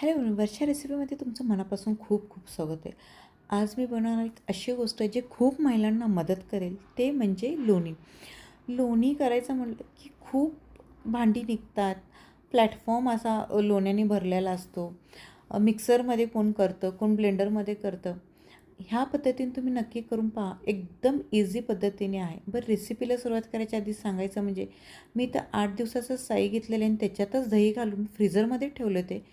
Hello वर्षा रेसिपीमध्ये तुमचं मनापासून खूप खूप स्वागत आहे. आज मी बनवणार एक अशी गोष्ट जे खूप महिलांना मदत करेल, ते म्हणजे लोणी. लोणी करायचं म्हटलं की खूप भांडी निघतात. प्लॅटफॉर्म असा लोण्याने भरलेला असतो. मिक्सरमध्ये कोण करतं, कोण ब्लेंडरमध्ये करतं. ह्या पद्धतीने तुम्ही नक्की करून पहा. एकदम इझी पद्धतीने आहे. बरं, रेसिपीला सुरुवात करायच्या आधी सांगायचं म्हणजे मी तर 8 दिवसाचं साई घेतलेलं आहे आणि त्याच्यातच दही घालून फ्रीझरमध्ये ठेवलं ते.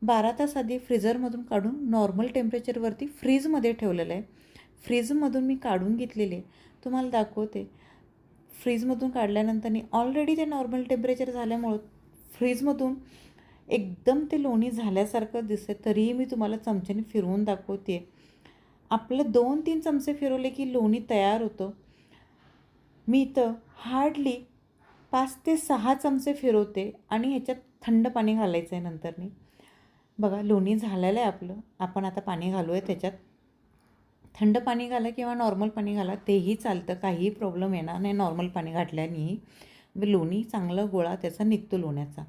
12 तास आधी फ्रीझरमधून काढून नॉर्मल टेम्परेचरवरती फ्रीजमध्ये ठेवलेलं आहे. फ्रीजमधून मी काढून घेतलेले तुम्हाला दाखवते. फ्रीजमधून काढल्यानंतरनी ऑलरेडी ते नॉर्मल टेम्परेचर झाल्यामुळं फ्रीजमधून एकदम ते लोणी झाल्यासारखं दिसते. तरीही मी तुम्हाला चमच्याने फिरवून दाखवते. आपलं 2-3 चमचे फिरवले की लोणी तयार होतं. मी इथं हार्डली 5 ते 6 चमचे फिरवते आणि ह्याच्यात थंड पाणी घालायचं आहे नंतरनी. बघा, लोणी झालेलं आहे आपलं. आपण आता पाणी घालू आहे त्याच्यात. थंड पाणी घाला किंवा नॉर्मल पाणी घाला, तेही चालतं. काहीही प्रॉब्लेम येणार नाही नॉर्मल पाणी घातल्यानेही. लोणी चांगलं गोळा त्याचा निघतो लोण्याचा.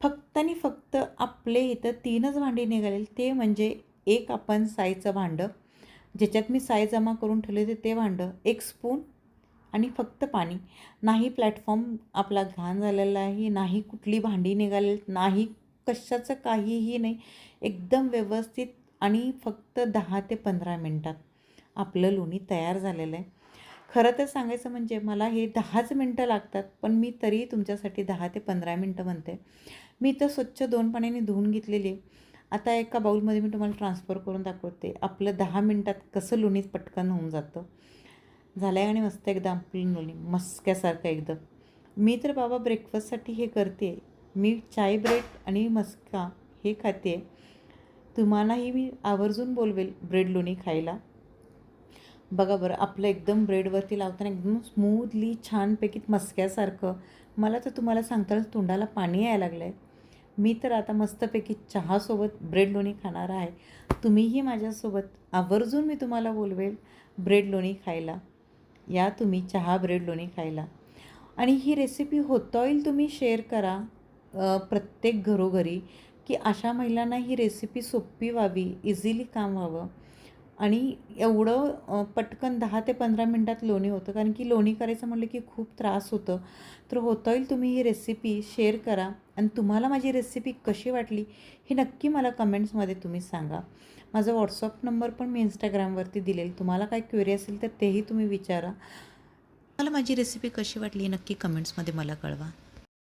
फक्त आणि फक्त आपले इथं 3च भांडी निघालेली. ते म्हणजे एक आपण साईचं भांडं, ज्याच्यात मी साई जमा करून ठेवले ते भांडं, 1 स्पून आणि फक्त पाणी. नाही प्लॅटफॉर्म आपला घाण झालेला आहे, नाही कुठली भांडी निघालेली, नाही कशाचं काहीही नाही. एकदम व्यवस्थित आणि फक्त 10 ते 15 मिनटात आपलं लोणी तयार झालेलं आहे. खरं तर सांगायचं म्हणजे मला हे 10च मिनटं लागतात, पण मी तरी तुमच्यासाठी 10 ते 15 मिनटं म्हणते. मी इथं स्वच्छ 2 पाण्याने धुवून घेतलेली आहे. आता एका बाऊलमध्ये मी तुम्हाला ट्रान्सफर करून दाखवते. आपलं 10 मिनटात कसं लोणी पटकन होऊन जातं. झालं आहे आणि मस्त एकदम आपलं लोणी मस्क्यासारखं एकदम. मी तर बाबा ब्रेकफास्टसाठी हे करते. मी चाय ब्रेड आणि मस्का हे खाते. तुम्हालाही मी आवर्जून बोलवेल ब्रेड लोणी खायला. बघा बरं, आपलं एकदम ब्रेडवरती लावताना एकदम स्मूथली छानपैकी मस्क्यासारखं. मला तर तुम्हाला सांगतानाच तोंडाला पाणी यायला लागलं आहे. मी तर आता मस्तपैकी चहासोबत ब्रेड लोणी खाणार आहे. तुम्हीही माझ्यासोबत आवर्जून मी तुम्हाला बोलवेल ब्रेड लोणी खायला. या तुम्ही चहा ब्रेड लोणी खायला. आणि ही रेसिपी होता होईल तुम्ही शेअर करा प्रत्येक घरोघरी, की अशा महिलांना ही रेसिपी सोपी व्हावी, इझिली काम व्हावं. आणि एवढं पटकन 10 ते 15 मिनटात लोणी होतं. कारण की लोणी करायचं म्हटलं की खूप त्रास होतं. तर होता होईल तुम्ही ही रेसिपी शेअर करा आणि तुम्हाला माझी रेसिपी कशी वाटली हे नक्की मला कमेंट्समध्ये तुम्ही सांगा. माझा व्हॉट्सअप नंबर पण मी इंस्टाग्रामवरती दिलेला. तुम्हाला काय क्वेरी असेल तर तेही तुम्ही विचारा. मला माझी रेसिपी कशी वाटली नक्की कमेंट्समध्ये मला कळवा.